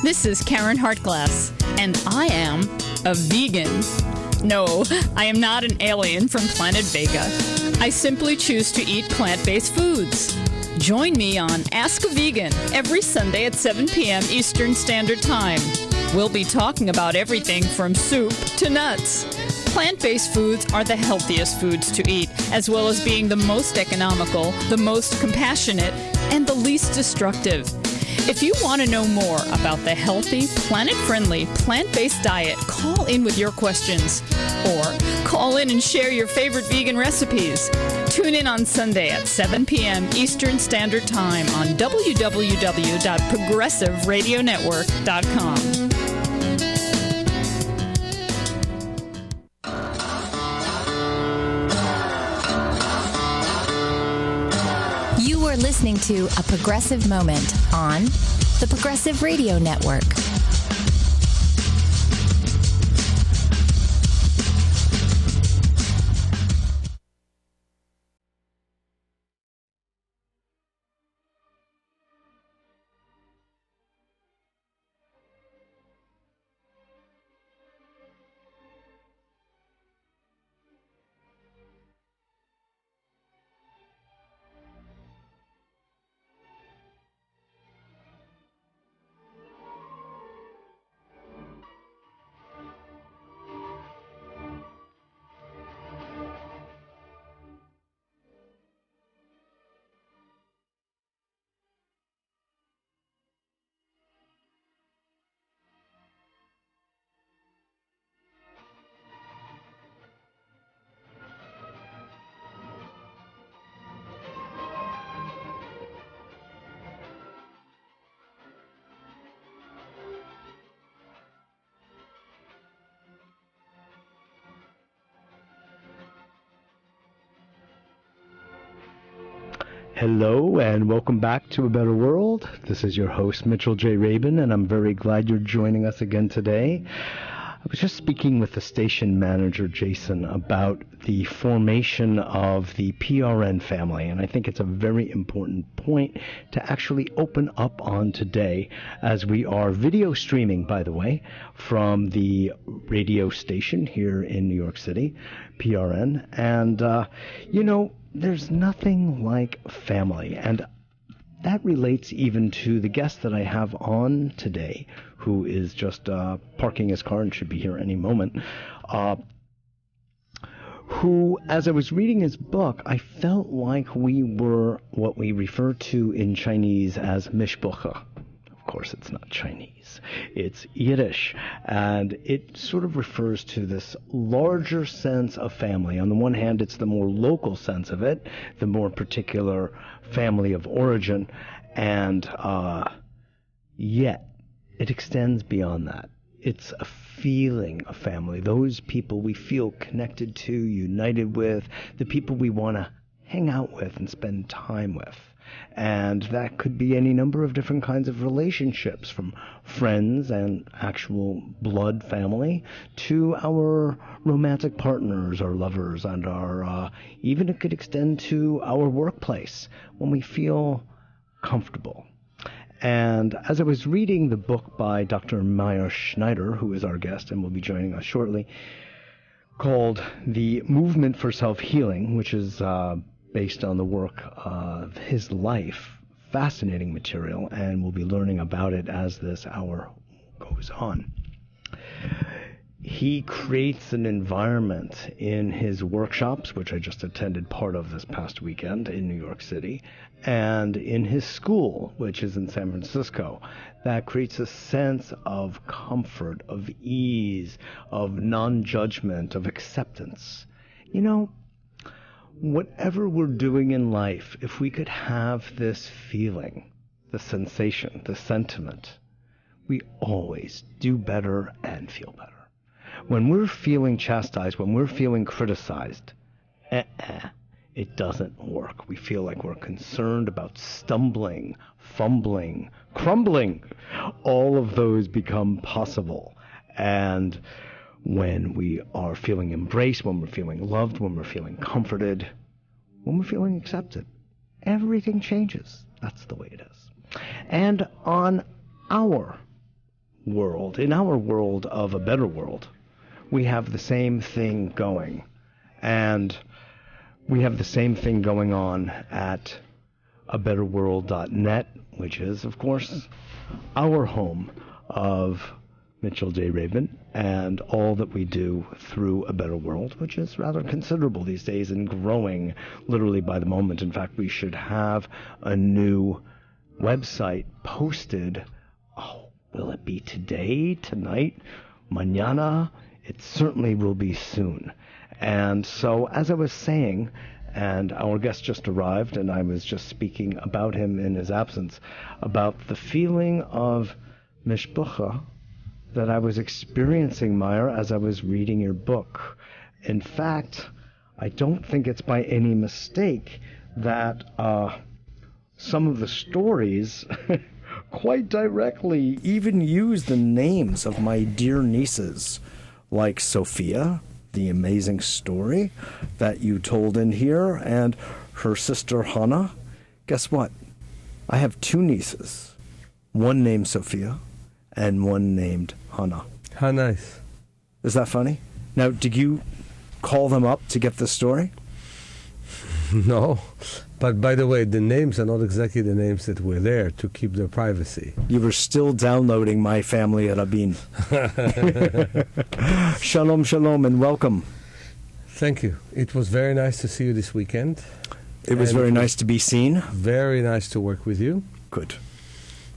This is Karen Hartglass, and I am a vegan. No, I am not an alien from planet Vega. I simply choose to eat plant-based foods. Join me on Ask a Vegan every Sunday at 7 p.m. Eastern Standard Time. We'll be talking about everything from soup to nuts. Plant-based foods are the healthiest foods to eat, as well as being the most economical, the most compassionate, and the least destructive. If you want to know more about the healthy, planet-friendly, plant-based diet, call in with your questions. Or call in and share your favorite vegan recipes. Tune in on Sunday at 7 p.m. Eastern Standard Time on www.progressiveradionetwork.com. You are listening to A Progressive Moment on the Progressive Radio Network. Hello and welcome back to A Better World. This is your host, Mitchell J. Rabin, and I'm very glad you're joining us again today. I was just speaking with the station manager, Jason, about the formation of the PRN family, and I think it's a very important point to actually open up on today, as we are video streaming, by the way, from the radio station here in New York City, PRN, and, there's nothing like family, and that relates even to the guest that I have on today, who is just parking his car and should be here any moment, who, as I was reading his book, I felt like we were what we refer to in Chinese as mishpucha. Of course, it's not Chinese. It's Yiddish, and it sort of refers to this larger sense of family. On the one hand, it's the more local sense of it, the more particular family of origin, and yet it extends beyond that. It's a feeling of family, those people we feel connected to, united with, the people we want to hang out with and spend time with. And that could be any number of different kinds of relationships, from friends and actual blood family to our romantic partners, our lovers, and our even it could extend to our workplace when we feel comfortable. And as I was reading the book by Dr. Meir Schneider, who is our guest and will be joining us shortly, called The Movement for Self-Healing, which is based on the work of his life. Fascinating material, and we'll be learning about it as this hour goes on. He creates an environment in his workshops, which I just attended part of this past weekend in New York City, and in his school, which is in San Francisco, that creates a sense of comfort, of ease, of non-judgment, of acceptance. Whatever we're doing in life, if we could have this feeling, the sensation, the sentiment, we always do better and feel better. When we're feeling chastised, when we're feeling criticized, it doesn't work. We feel like we're concerned about stumbling, fumbling, crumbling. All of those become possible. And when we are feeling embraced, when we're feeling loved, when we're feeling comforted, when we're feeling accepted, everything changes. That's the way it is. And on our world, in our world of a better world, we have the same thing going. And we have the same thing going on at abetterworld.net, which is, of course, our home of Mitchell J. Rabin and all that we do through A Better World, which is rather considerable these days and growing literally by the moment. In fact, we should have a new website posted. Oh, will it be today, tonight, mañana? It certainly will be soon. And so, as I was saying, and our guest just arrived, and I was just speaking about him in his absence, about the feeling of mishpucha that I was experiencing, Meir, as I was reading your book. In fact, I don't think it's by any mistake that some of the stories quite directly even use the names of my dear nieces, like Sophia, the amazing story that you told in here, and her sister Hannah. Guess what? I have two nieces, one named Sophia and one named Hannah. How nice. Is that funny? Now, did you call them up to get the story? No. But by the way, the names are not exactly the names that were there to keep their privacy. You were still downloading My Family at Rabin. Shalom, shalom, and welcome. Thank you. It was very nice to see you this weekend. It was very nice to be seen. Very nice to work with you. Good.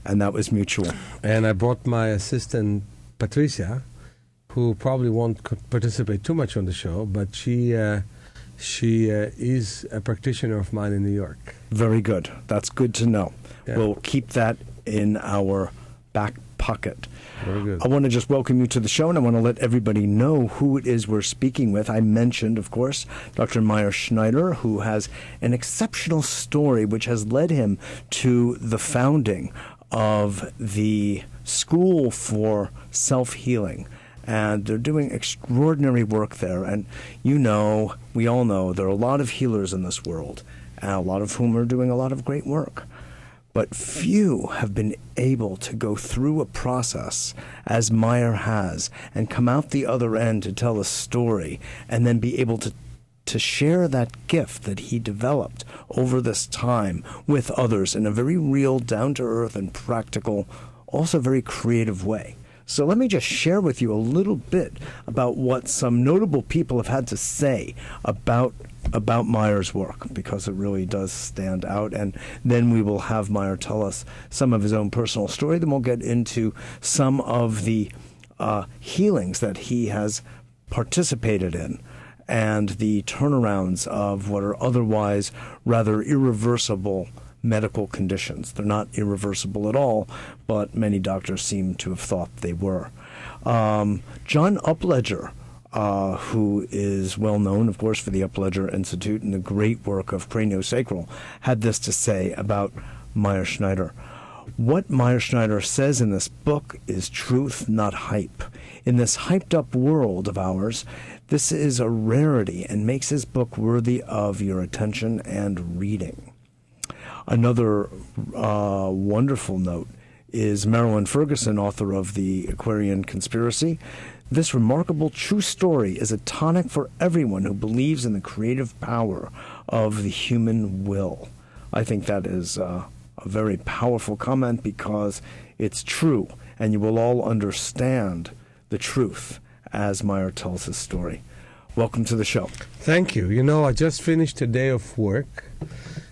And that was mutual. And I brought my assistant, Patricia, who probably won't participate too much on the show, but she is a practitioner of mine in New York. Very good. That's good to know. Yeah. We'll keep that in our back pocket. Very good. I want to just welcome you to the show, and I want to let everybody know who it is we're speaking with. I mentioned, of course, Dr. Meir Schneider, who has an exceptional story which has led him to the founding of the School for Self-Healing. And they're doing extraordinary work there. And you know, we all know, there are a lot of healers in this world, and a lot of whom are doing a lot of great work. But few have been able to go through a process as Meir has and come out the other end to tell a story and then be able to share that gift that he developed over this time with others in a very real, down-to-earth and practical, also very creative way. So let me just share with you a little bit about what some notable people have had to say about Meir's work, because it really does stand out. And then we will have Meir tell us some of his own personal story. Then we'll get into some of the healings that he has participated in and the turnarounds of what are otherwise rather irreversible medical conditions. They're not irreversible at all, but many doctors seem to have thought they were. John Upledger, who is well known, of course, for the Upledger Institute and the great work of craniosacral, had this to say about Meir Schneider. What Meir Schneider says in this book is truth, not hype. In this hyped-up world of ours, this is a rarity and makes his book worthy of your attention and reading. Another wonderful note is Marilyn Ferguson, author of The Aquarian Conspiracy. This remarkable true story is a tonic for everyone who believes in the creative power of the human will. I think that is a very powerful comment because it's true, and you will all understand the truth as Meir tells his story. Welcome to the show. Thank you. You know, I just finished a day of work.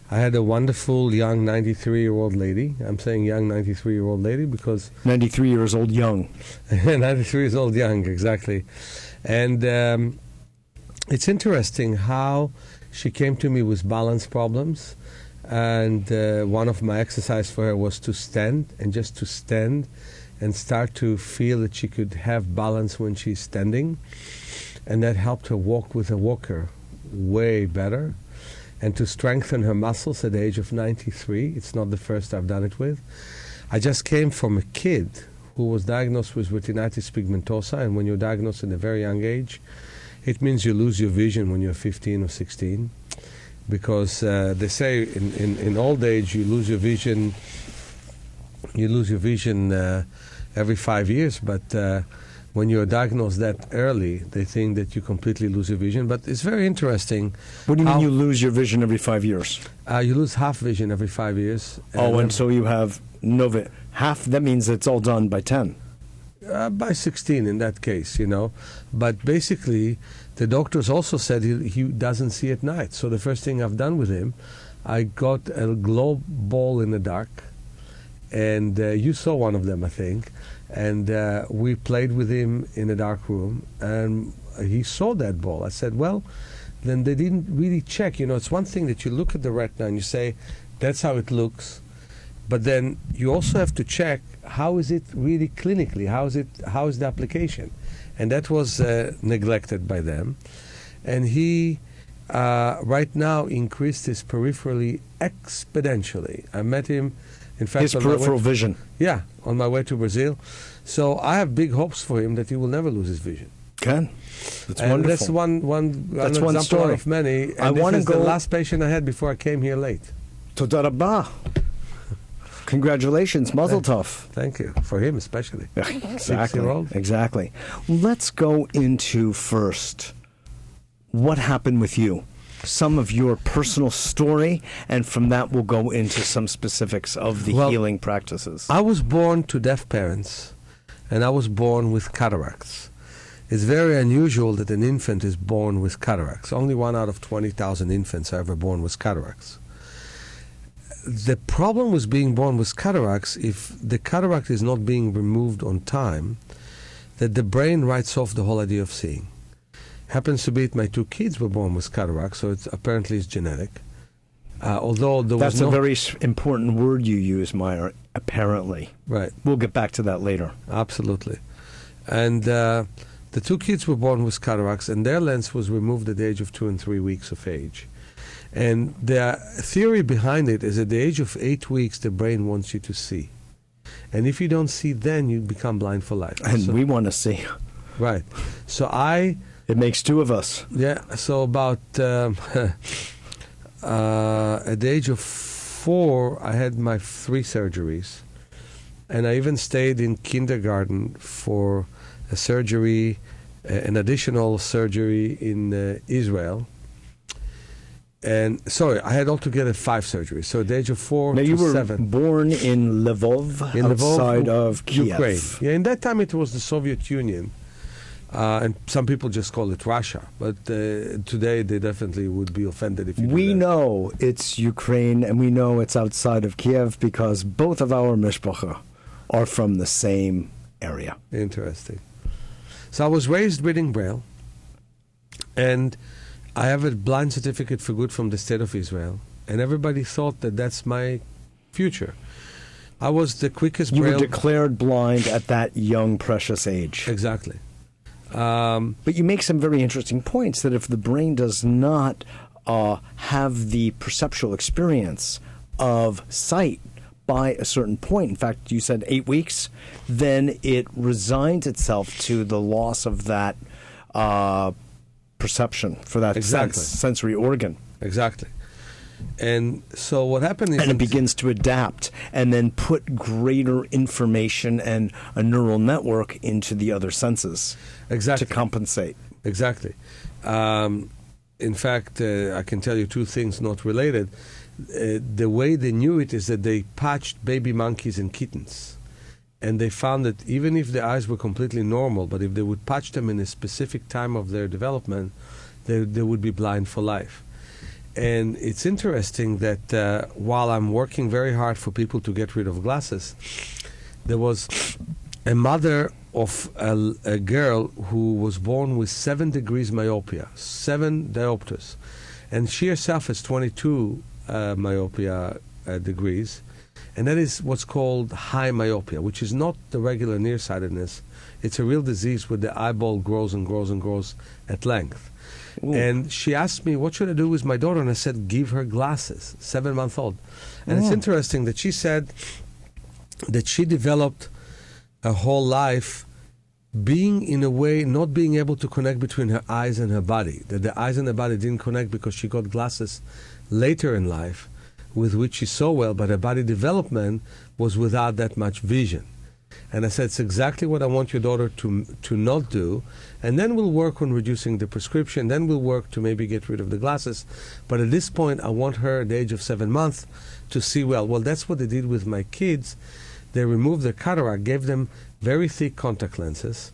I had a wonderful young 93-year-old lady. I'm saying young 93-year-old lady because... 93 years old young. 93 years old young, exactly. And it's interesting how she came to me with balance problems. And one of my exercises for her was to stand, and just to stand and start to feel that she could have balance when she's standing. And that helped her walk with a walker way better. And to strengthen her muscles at the age of 93. It's not the first I've done it with. I just came from a kid who was diagnosed with retinitis pigmentosa, and when you're diagnosed at a very young age, it means you lose your vision when you're 15 or 16. Because they say in old age you lose your vision every 5 years, but when you're diagnosed that early, they think that you completely lose your vision. But it's very interesting. What do you mean you lose your vision every 5 years? You lose half vision every 5 years. And so you have no half. That means it's all done by 10. By 16 in that case, But basically, the doctors also said he doesn't see at night. So the first thing I've done with him, I got a glow ball in the dark. And you saw one of them, I think. And we played with him in a dark room. And he saw that ball. I said, well, then they didn't really check. It's one thing that you look at the retina and you say, that's how it looks. But then you also have to check, how is it really clinically? How is the application? And that was neglected by them. And he right now increased his peripherally exponentially. I met him, in fact, his peripheral vision. Yeah, on my way to Brazil. So I have big hopes for him that he will never lose his vision. Good. That's and wonderful. That's one example story of many. And I want to go. The last patient I had before I came here late. Toda rabah. Congratulations, Mazel Tov. Thank you. For him especially. Exactly. 6-year-old. Exactly. Let's go into first what happened with you. Some of your personal story, and from that we'll go into some specifics of the healing practices. I was born to deaf parents, and I was born with cataracts. It's very unusual that an infant is born with cataracts. Only 1 out of 20,000 infants are ever born with cataracts. The problem with being born with cataracts, if the cataract is not being removed on time, that the brain writes off the whole idea of seeing. Happens to be that my 2 kids were born with cataracts, so apparently it's genetic. Although that's a very important word you use, Meir, apparently. Right. We'll get back to that later. Absolutely. And the 2 kids were born with cataracts, and their lens was removed at the age of 2 and 3 weeks of age. And the theory behind it is at the age of 8 weeks, the brain wants you to see. And if you don't see then, you become blind for life. And we want to see. Right. So It makes 2 of us. Yeah, so about at the age of 4, I had my 3 surgeries. And I even stayed in kindergarten for a surgery, an additional surgery in Israel. And sorry, I had altogether 5 surgeries. So at the age of 4 now to 7. You were born in Lvov, outside of Kiev. Ukraine. Yeah, in that time it was the Soviet Union. And some people just call it Russia. But today they definitely would be offended if you do We that. know it's Ukraine, and we know it's outside of Kiev because both of our mishpacha are from the same area. Interesting. So I was raised reading Braille. And I have a blind certificate for good from the state of Israel, and everybody thought that that's my future. I was the quickest You Braille... were declared blind at that young, precious age. Exactly. But you make some very interesting points that if the brain does not have the perceptual experience of sight by a certain point, in fact, you said 8 weeks, then it resigns itself to the loss of that perception for that sensory organ. Exactly. And so what happened is... And it begins to adapt and then put greater information and a neural network into the other senses to compensate. Exactly. In fact, I can tell you 2 things not related. The way they knew it is that they patched baby monkeys and kittens. And they found that even if the eyes were completely normal, but if they would patch them in a specific time of their development, they would be blind for life. And it's interesting that while I'm working very hard for people to get rid of glasses, there was a mother of a girl who was born with 7 degrees myopia, 7 diopters. And she herself has 22 myopia degrees. And that is what's called high myopia, which is not the regular nearsightedness. It's a real disease where the eyeball grows and grows and grows at length. Ooh. And she asked me, what should I do with my daughter? And I said, give her glasses, 7-month-old. And it's interesting that she said that she developed a whole life being, in a way, not being able to connect between her eyes and her body, that the eyes and the body didn't connect because she got glasses later in life with which she saw well, but her body development was without that much vision. And I said, it's exactly what I want your daughter to not do. And then we'll work on reducing the prescription. Then we'll work to maybe get rid of the glasses. But at this point, I want her at the age of 7 months to see well. Well, that's what they did with my kids. They removed the cataract, gave them very thick contact lenses.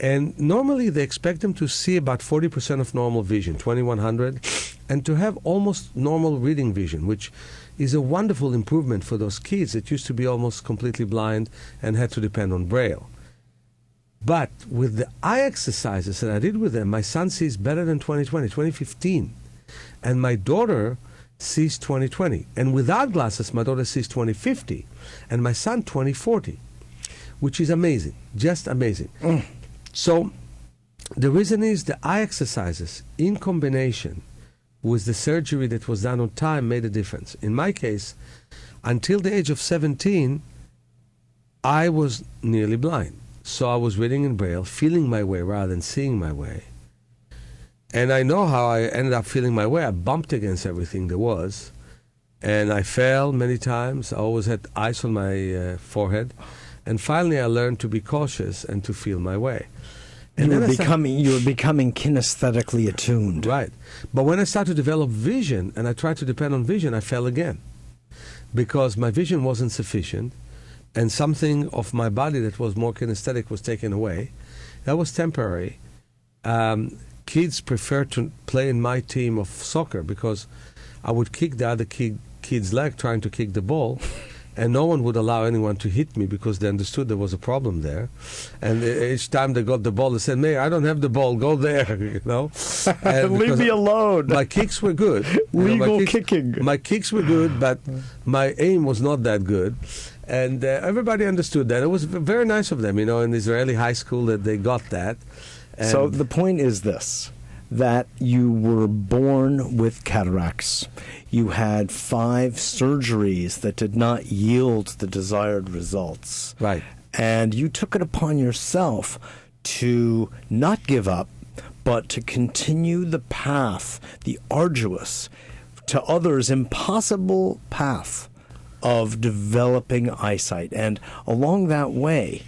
And normally they expect them to see about 40% of normal vision, 2100, and to have almost normal reading vision, which is a wonderful improvement for those kids that used to be almost completely blind and had to depend on Braille. But with the eye exercises that I did with them, my son sees better than 2015. And my daughter sees 2020. And without glasses, my daughter sees 2050. And my son 2040, which is amazing, just amazing. So the reason is the eye exercises in combination with the surgery that was done on time made a difference. In my case, until the age of 17, I was nearly blind. So I was reading in Braille, feeling my way rather than seeing my way. And I know how I ended up feeling my way. I bumped against everything there was. And I fell many times. I always had ice on my forehead. And finally I learned to be cautious and to feel my way. And you were becoming kinesthetically attuned. Right. But when I started to develop vision and I tried to depend on vision, I fell again. Because my vision wasn't sufficient and something of my body that was more kinesthetic was taken away. That was temporary. Kids prefer to play in my team of soccer because I would kick the other kid's leg trying to kick the ball. And no one would allow anyone to hit me because they understood there was a problem there. And each time they got the ball, they said, Meir, I don't have the ball, go there, you know. Leave me alone. My kicks were good. Kicking. My kicks were good, but my aim was not that good. And everybody understood that. It was very nice of them, you know, in Israeli high school that they got that. And so the point is this, that you were born with cataracts. You had 5 surgeries that did not yield the desired results. Right. And you took it upon yourself to not give up, but to continue the path, the arduous, to others impossible path of developing eyesight. And along that way,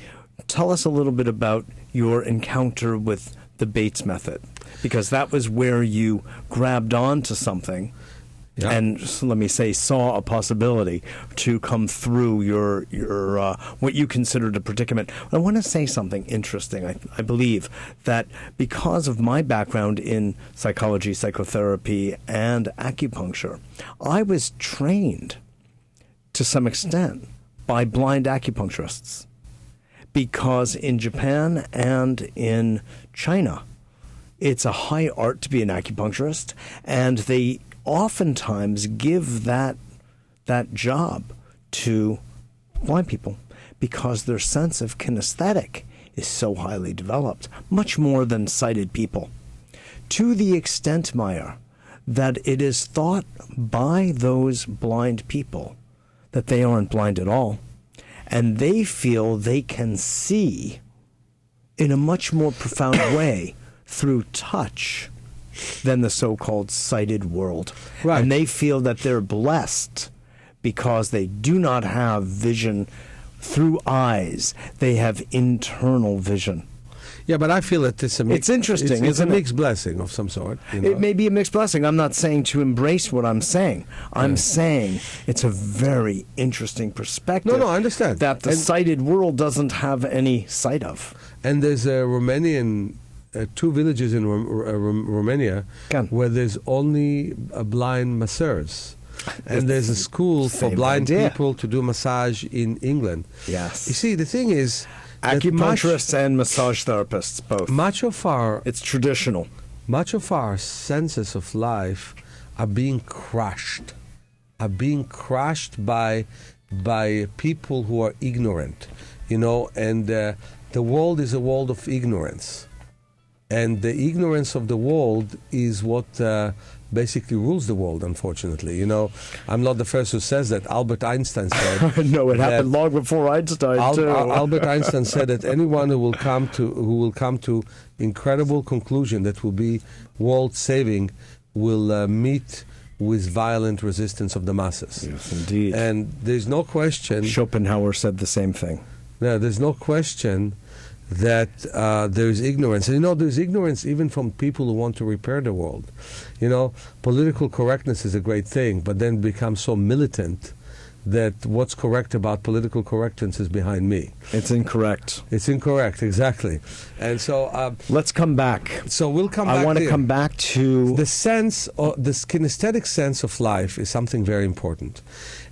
tell us a little bit about your encounter with the Bates method, because that was where you grabbed onto something. Yeah. And so let me say, saw a possibility to come through your what you considered a predicament. I want to say something interesting. I believe that because of my background in psychology, psychotherapy, and acupuncture, I was trained to some extent by blind acupuncturists. Because in Japan and in China, it's a high art to be an acupuncturist, and they oftentimes give that job to blind people because their sense of kinesthetic is so highly developed, much more than sighted people. To the extent, Meir, that it is thought by those blind people that they aren't blind at all, and they feel they can see in a much more profound way through touch than the so-called sighted world. Right. And they feel that they're blessed because they do not have vision through eyes. They have internal vision. Yeah, but I feel that it's a mix. It's interesting. It's a mixed blessing of some sort. You know? It may be a mixed blessing. I'm not saying to embrace what I'm saying. I'm saying it's a very interesting perspective. No, I understand. That the sighted world doesn't have any sight of. And there's a Romanian, 2 villages in Romania where there's only blind masseurs. And there's a school for blind people to do massage in England. Yes. You see, the thing is, acupuncturists and massage therapists, both. It's traditional. Much of our senses of life are being crushed. By people who are ignorant, you know, and the world is a world of ignorance. And the ignorance of the world is what basically rules the world, unfortunately. You know, I'm not the first who says that. Albert Einstein said no, it happened long before Einstein, too. Albert Einstein said that anyone who will come to incredible conclusion that will be world-saving will meet with violent resistance of the masses. Yes, indeed. And there's no question. Schopenhauer said the same thing. No, there's no question that there's ignorance. And there's ignorance even from people who want to repair the world. Political correctness is a great thing, but then becomes so militant that what's correct about political correctness is behind me. It's incorrect. It's incorrect, exactly. And so... let's come back. So we'll come back. I want to come back to... this kinesthetic sense of life is something very important.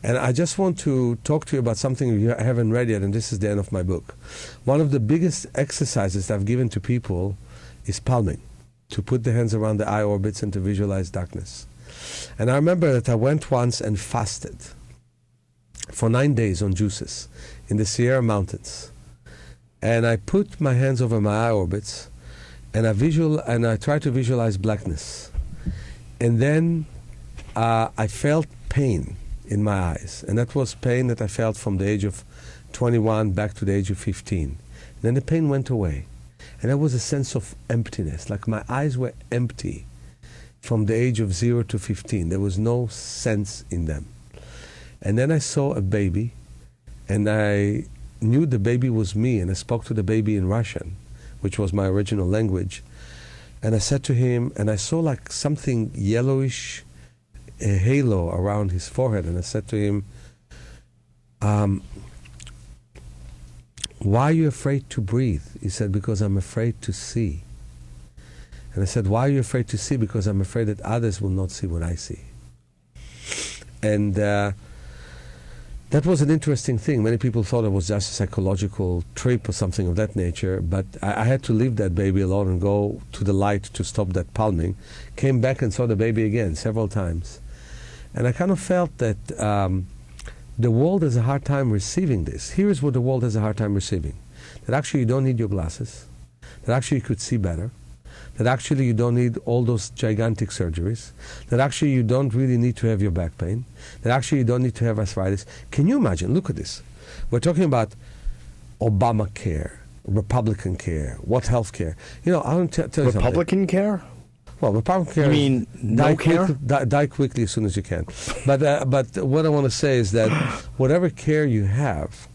And I just want to talk to you about something you haven't read yet, and this is the end of my book. One of the biggest exercises that I've given to people is palming, to put the hands around the eye orbits and to visualize darkness. And I remember that I went once and fasted for 9 days on juices in the Sierra Mountains. And I put my hands over my eye orbits, and I try to visualize blackness. And then I felt pain in my eyes. And that was pain that I felt from the age of 21 back to the age of 15. Then the pain went away. And there was a sense of emptiness, like my eyes were empty from the age of 0 to 15. There was no sense in them. And then I saw a baby, and I knew the baby was me, and I spoke to the baby in Russian, which was my original language. And I said to him, and I saw like something yellowish, a halo around his forehead, and I said to him, why are you afraid to breathe? He said, because I'm afraid to see. And I said, why are you afraid to see? Because I'm afraid that others will not see what I see. And that was an interesting thing. Many people thought it was just a psychological trip or something of that nature, but I had to leave that baby alone and go to the light to stop that palming. Came back and saw the baby again several times. And I kind of felt that the world has a hard time receiving this. Here's what the world has a hard time receiving. That actually you don't need your glasses. That actually you could see better. That actually you don't need all those gigantic surgeries. That actually you don't really need to have your back pain. That actually you don't need to have arthritis. Can you imagine? Look at this. We're talking about Obamacare, Republican care, what health care. I don't tell you something. Republican care? Well, Republican care. You mean no care? Die quickly as soon as you can. But what I want to say is that whatever care you have,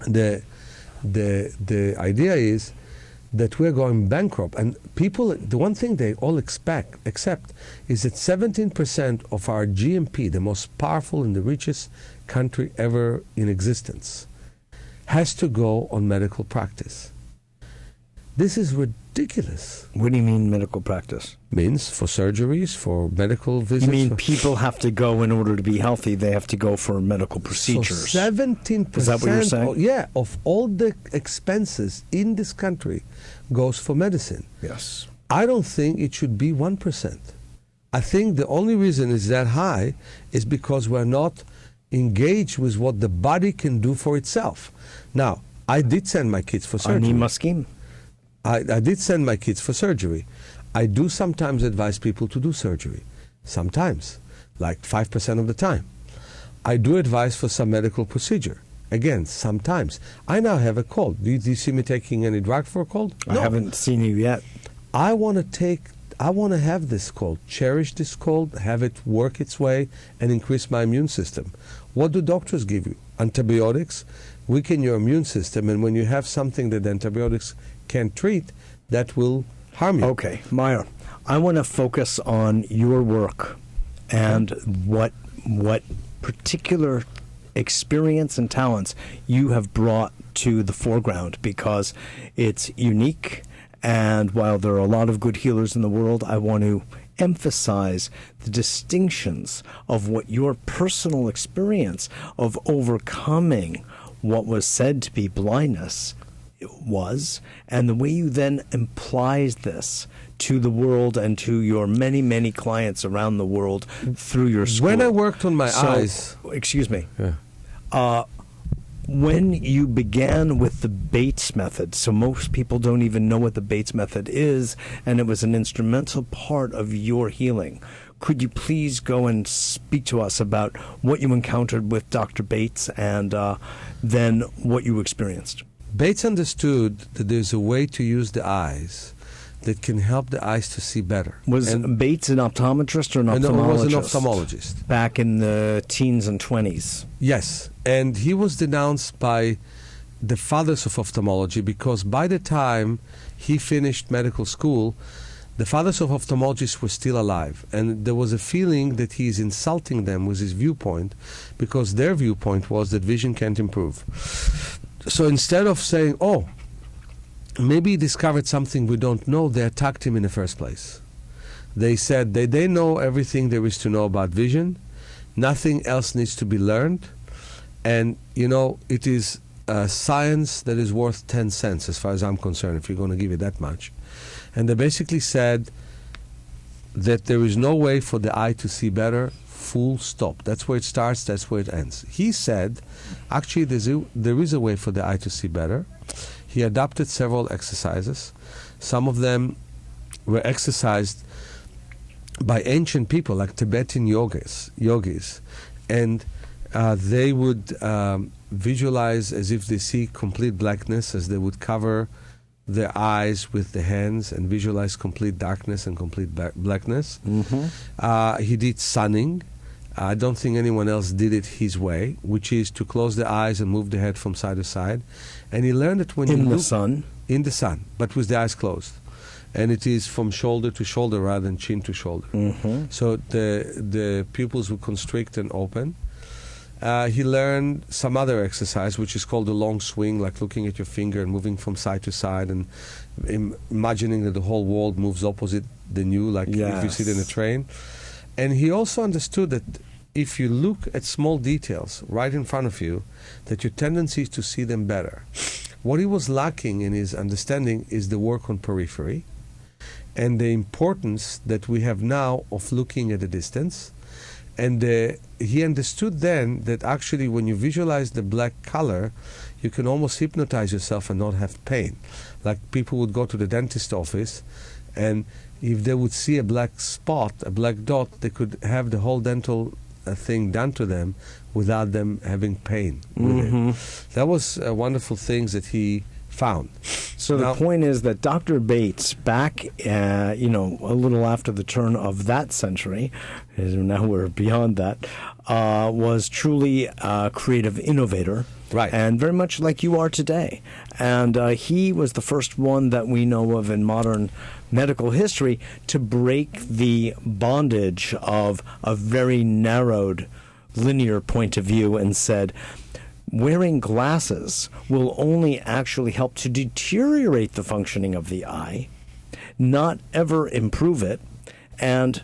the idea is that we're going bankrupt. And people, the one thing they all accept is that 17% of our GNP, the most powerful and the richest country ever in existence, has to go on medical practice. This is ridiculous. What do you mean medical practice? Means for surgeries, for medical visits. You mean people have to go in order to be healthy, they have to go for medical procedures. So 17%, is that what you're saying? Of all the expenses in this country goes for medicine. Yes. I don't think it should be 1%. I think the only reason it's that high is because we're not engaged with what the body can do for itself. Now, I did send my kids for surgery. I did send my kids for surgery. I do sometimes advise people to do surgery. Sometimes, like 5% of the time. I do advise for some medical procedure. Again, sometimes. I now have a cold. Do you see me taking any drug for a cold? No. I haven't seen you yet. I want to have this cold, cherish this cold, have it work its way, and increase my immune system. What do doctors give you? Antibiotics weaken your immune system, and when you have something that antibiotics can't treat, that will harm you. Okay, Meir, I want to focus on your work and what particular experience and talents you have brought to the foreground, because it's unique. And while there are a lot of good healers in the world, I want to emphasize the distinctions of what your personal experience of overcoming what was said to be blindness was, and the way you then implies this to the world and to your many, many clients around the world through your school. When I worked on my eyes... Excuse me. Yeah. When you began with the Bates method, so most people don't even know what the Bates method is, and it was an instrumental part of your healing. Could you please go and speak to us about what you encountered with Dr. Bates and then what you experienced? Bates understood that there's a way to use the eyes that can help the eyes to see better. Was Bates an optometrist or an ophthalmologist? No, he was an ophthalmologist. Back in the teens and 20s? Yes, and he was denounced by the fathers of ophthalmology, because by the time he finished medical school, the fathers of ophthalmologists were still alive, and there was a feeling that he is insulting them with his viewpoint, because their viewpoint was that vision can't improve. So instead of saying, oh, maybe he discovered something we don't know, they attacked him in the first place. They said they know everything there is to know about vision, nothing else needs to be learned, and it is science that is worth 10 cents as far as I'm concerned, if you're going to give it that much. And they basically said that there is no way for the eye to see better, full stop. That's where it starts, that's where it ends. He said, actually, there is a way for the eye to see better. He adopted several exercises. Some of them were exercised by ancient people, like Tibetan yogis. And they would visualize as if they see complete blackness, as they would cover their eyes with the hands and visualize complete darkness and complete blackness. He did sunning. I don't think anyone else did it his way, which is to close the eyes and move the head from side to side. And he learned that when in the sun, but with the eyes closed, and it is from shoulder to shoulder rather than chin to shoulder. So the pupils would constrict and open. He learned some other exercise, which is called the long swing, like looking at your finger and moving from side to side and imagining that the whole world moves opposite than you, like if you sit in a train. And he also understood that if you look at small details right in front of you, that your tendency is to see them better. What he was lacking in his understanding is the work on periphery and the importance that we have now of looking at a distance. And he understood then that actually when you visualize the black color, you can almost hypnotize yourself and not have pain. Like people would go to the dentist office, and if they would see a black spot, a black dot, they could have the whole dental thing done to them without them having pain with it. That was wonderful things that he found. So the point is that Dr. Bates, back, a little after the turn of that century, now we're beyond that, was truly a creative innovator. Right. And very much like you are today. And he was the first one that we know of in modern medical history to break the bondage of a very narrowed, linear point of view and said, wearing glasses will only actually help to deteriorate the functioning of the eye, not ever improve it. And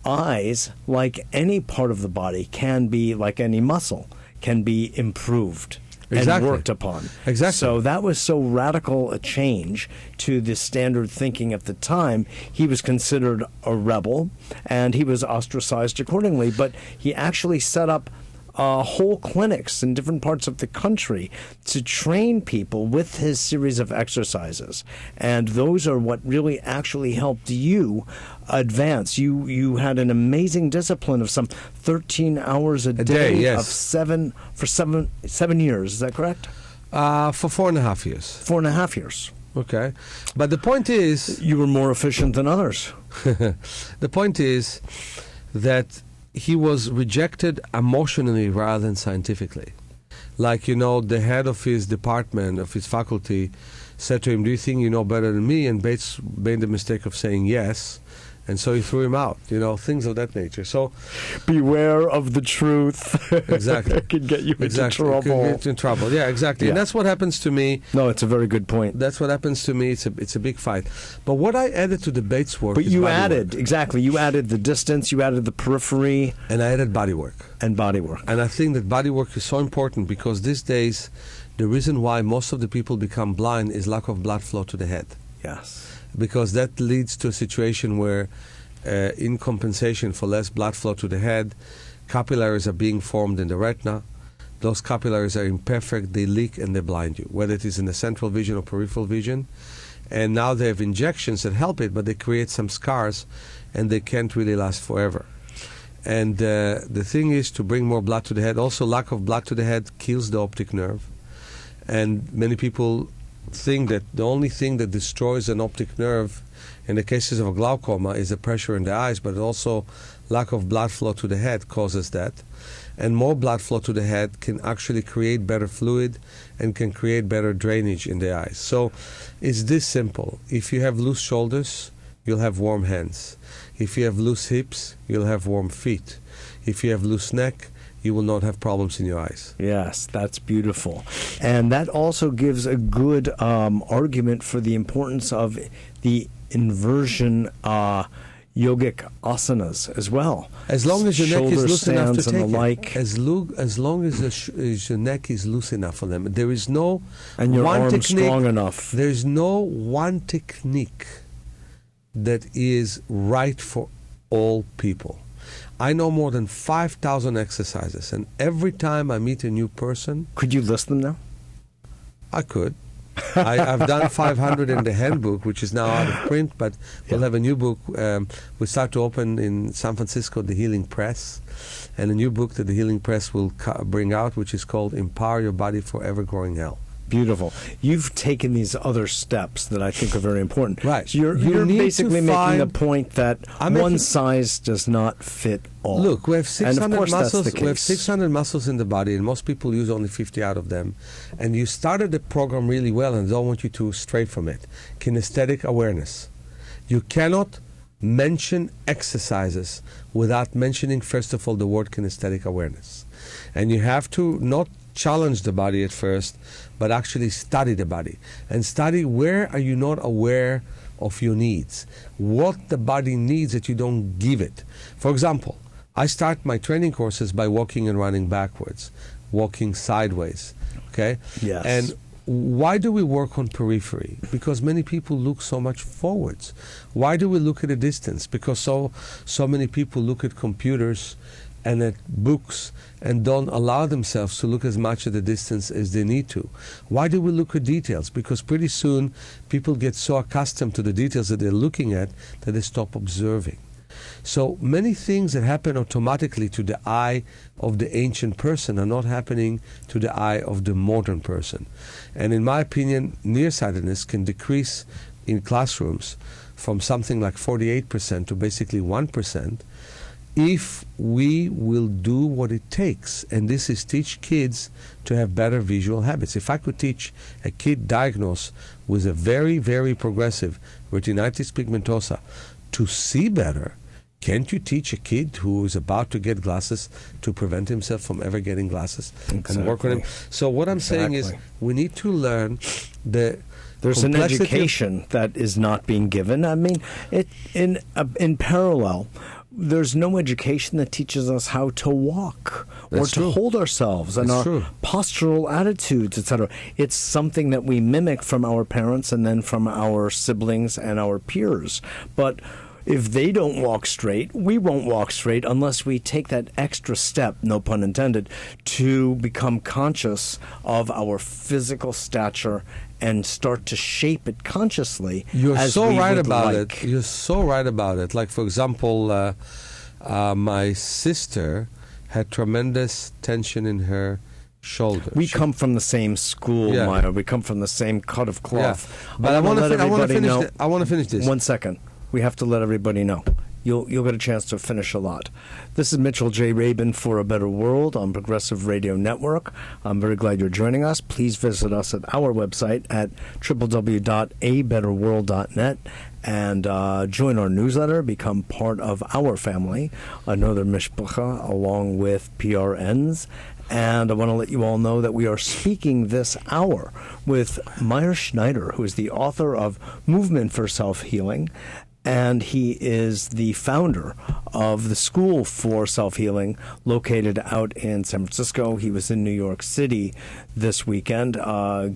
eyes, like any part of the body, can be, like any muscle, can be improved and worked upon. Exactly. So that was so radical a change to the standard thinking at the time. He was considered a rebel, and he was ostracized accordingly. But he actually set up whole clinics in different parts of the country to train people with his series of exercises. And those are what really actually helped you advance. You had an amazing discipline of some 13 hours a day yes. of seven years. Is that correct? For 4.5 years. 4.5 years. Okay. But the point is... You were more efficient than others. The point is that he was rejected emotionally rather than scientifically. Like, the head of his department, of his faculty, said to him, "Do you think you know better than me?" And Bates made the mistake of saying yes. And so he threw him out, things of that nature. So, beware of the truth. Exactly. It could get you into trouble. It could get you in trouble. Yeah, exactly. Yeah. And that's what happens to me. No, it's a very good point. That's what happens to me. It's a big fight. But what I added to the Bates work But is you body added, work. exactly, you added the distance, you added the periphery. And I added body work. And body work. And I think that body work is so important because these days, the reason why most of the people become blind is lack of blood flow to the head. Yes. Because that leads to a situation where in compensation for less blood flow to the head, capillaries are being formed in the retina. Those capillaries are imperfect, they leak and they blind you, whether it is in the central vision or peripheral vision. And now they have injections that help it, but they create some scars and they can't really last forever. And the thing is to bring more blood to the head. Also, lack of blood to the head kills the optic nerve. And many people only thing that destroys an optic nerve in the cases of glaucoma is the pressure in the eyes, but also lack of blood flow to the head causes that. And more blood flow to the head can actually create better fluid and can create better drainage in the eyes. So it's this simple. If you have loose shoulders, you'll have warm hands. If you have loose hips, you'll have warm feet. If you have loose neck, you will not have problems in your eyes. Yes, that's beautiful. And that also gives a good argument for the importance of the inversion yogic asanas as well. As long as your neck is loose enough to take like. as long as your neck is loose enough for them. There is no and your one arm technique, strong enough. There is no one technique that is right for all people. I know more than 5,000 exercises, and every time I meet a new person... Could you list them now? I could. I've done 500 in the handbook, which is now out of print, but we'll have a new book. We start to open in San Francisco, the Healing Press, and a new book that the Healing Press will bring out, which is called Empower Your Body for Ever-Growing Health. Beautiful. You've taken these other steps that I think are very important. Right. So you're basically making the point that one size does not fit all. Look, we have 600 muscles. We have 600 muscles in the body, and most people use only 50 out of them. And you started the program really well, and I don't want you to stray from it. Kinesthetic awareness. You cannot mention exercises without mentioning, first of all, the word kinesthetic awareness. And you have to not challenge the body at first, but actually study the body and study where are you not aware of your needs, what the body needs that you don't give it. For example, I start my training courses by walking and running backwards, walking sideways, okay? Yes. And why do we work on periphery? Because many people look so much forwards. Why do we look at a distance? Because so many people look at computers and at books and don't allow themselves to look as much at the distance as they need to. Why do we look at details? Because pretty soon people get so accustomed to the details that they're looking at that they stop observing. So many things that happen automatically to the eye of the ancient person are not happening to the eye of the modern person. And in my opinion, nearsightedness can decrease in classrooms from something like 48% to basically 1%, if we will do what it takes, and this is teach kids to have better visual habits. If I could teach a kid diagnosed with a very, very progressive retinitis pigmentosa to see better, can't you teach a kid who is about to get glasses to prevent himself from ever getting glasses and work on him? So what I'm saying is we need to learn there's an education that is not being given. I mean, in parallel, there's no education that teaches us how to walk or to hold ourselves and our postural attitudes, etc. It's something that we mimic from our parents and then from our siblings and our peers. But if they don't walk straight, we won't walk straight unless we take that extra step, no pun intended, to become conscious of our physical stature and start to shape it consciously. You're as so we right would about like. it. You're so right about it. Like, for example, my sister had tremendous tension in her shoulder. We come from the same school, Meir. We come from the same cut of cloth. Yeah. But I want to finish this. 1 second. We have to let everybody know. You'll get a chance to finish a lot. This is Mitchell J. Rabin for A Better World on Progressive Radio Network. I'm very glad you're joining us. Please visit us at our website at www.abetterworld.net and join our newsletter, become part of our family, another mishpacha, along with PRNs. And I want to let you all know that we are speaking this hour with Meir Schneider, who is the author of Movement for Self-Healing, and he is the founder of the School for Self-Healing located out in San Francisco. He was in New York City this weekend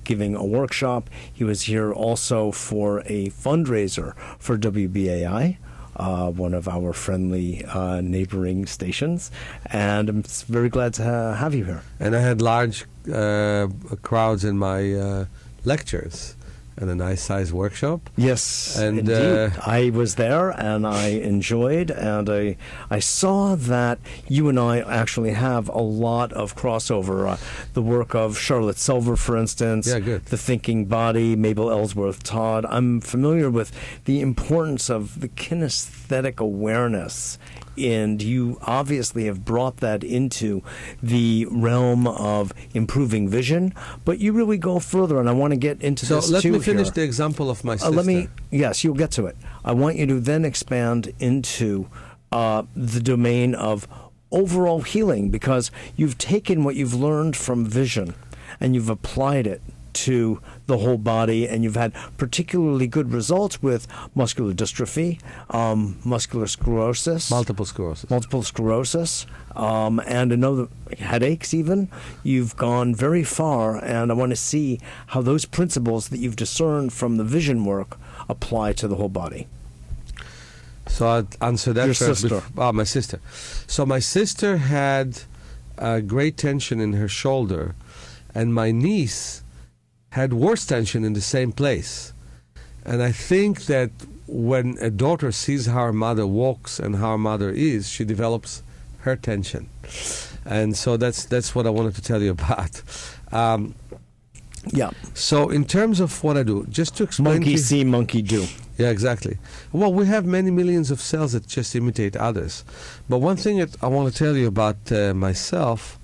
giving a workshop. He was here also for a fundraiser for WBAI. One of our friendly neighboring stations, and I'm very glad to have you here. And I had large crowds in my lectures and a nice size workshop. Yes, And, indeed. I was there, and I enjoyed, and I saw that you and I actually have a lot of crossover. The work of Charlotte Silver, for instance, Yeah, good. The Thinking Body, Mabel Ellsworth Todd. I'm familiar with the importance of the kinesthetic awareness, and you obviously have brought that into the realm of improving vision, but you really go further, and I want to get into So this let too me finish here. the example of my sister. Yes, you'll get to it. I want you to then expand into the domain of overall healing, because you've taken what you've learned from vision and you've applied it to the whole body, and you've had particularly good results with muscular dystrophy, muscular sclerosis, Multiple sclerosis. and another headaches even. You've gone very far, and I want to see how those principles that you've discerned from the vision work apply to the whole body. So I'll answer that Your first. sister. My sister. So my sister had great tension in her shoulder, and my niece had worse tension in the same place. And I think that when a daughter sees how her mother walks and how her mother is, she develops her tension. And so that's what I wanted to tell you about. Yeah. So in terms of what I do, just to explain Monkey to you, see, monkey do. yeah, exactly. Well, we have many millions of cells that just imitate others. But one thing that I want to tell you about myself,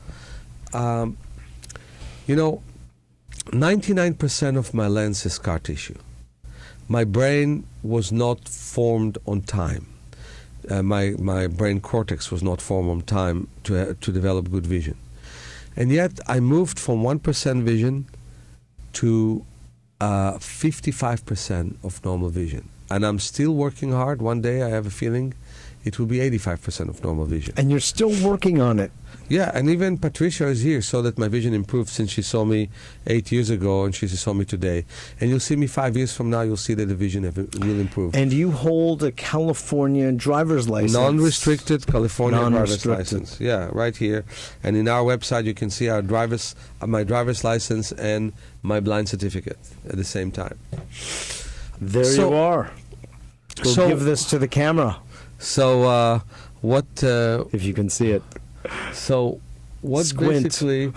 99% of my lens is scar tissue. My brain was not formed on time. My brain cortex was not formed on time to develop good vision. And yet I moved from 1% vision to 55% of normal vision. And I'm still working hard. One day I have a feeling it will be 85% of normal vision. And you're still working on it. Yeah, and even Patricia is here, so that my vision improved since she saw me 8 years ago and she saw me today. And you'll see me 5 years from now, you'll see that the vision will improve. And you hold a California driver's license. Non-restricted California driver's Non-restricted. license. Yeah, right here. And in our website, you can see my driver's license and my blind certificate at the same time. There So- you are. We'll so- give this to the camera, So what if you can see it. Squint. basically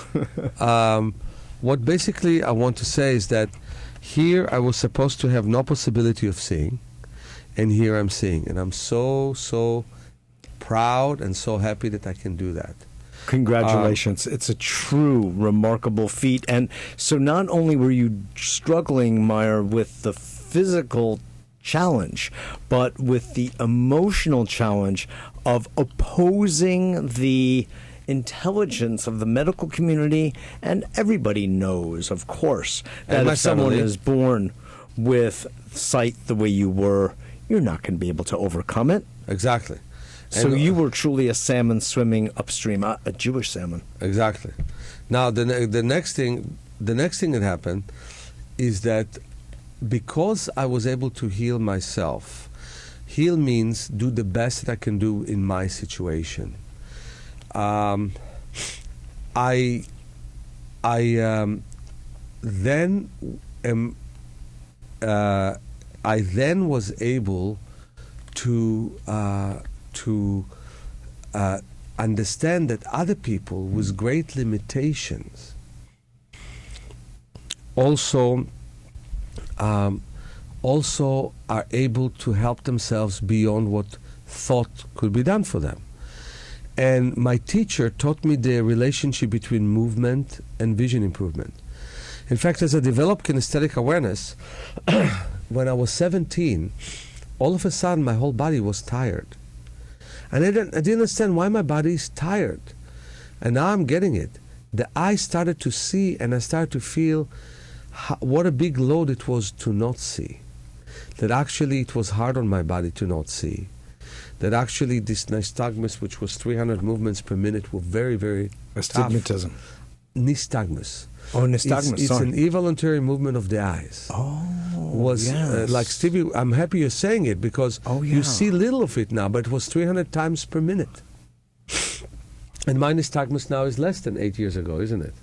what basically I want to say is that here I was supposed to have no possibility of seeing, and here I'm seeing, and I'm so proud and so happy that I can do that. Congratulations. It's a true remarkable feat. And so not only were you struggling, Meir, with the physical challenge, but with the emotional challenge of opposing the intelligence of the medical community. And everybody knows, of course, that And my if someone family. is born with sight the way you were, you're not going to be able to overcome it. Exactly. So And- you were truly a salmon swimming upstream, a Jewish salmon. Exactly. Now the next thing that happened is that because I was able to heal myself, heal means do the best that I can do in my situation. I then was able to understand that other people with great limitations also are able to help themselves beyond what thought could be done for them. And my teacher taught me the relationship between movement and vision improvement. In fact, as I developed kinesthetic awareness, when I was 17, all of a sudden my whole body was tired. And I didn't understand why my body is tired. And now I'm getting it. The eye started to see, and I started to feel what a big load it was to not see. That actually it was hard on my body to not see. That actually this nystagmus, which was 300 movements per minute, were very, very tough. Astigmatism. Nystagmus. Oh, nystagmus, It's sorry. an involuntary movement of the eyes. Oh, Was yes. like Stevie, I'm happy you're saying it, because Oh, yeah. you see little of it now, but it was 300 times per minute. And my nystagmus now is less than 8 years ago, isn't it?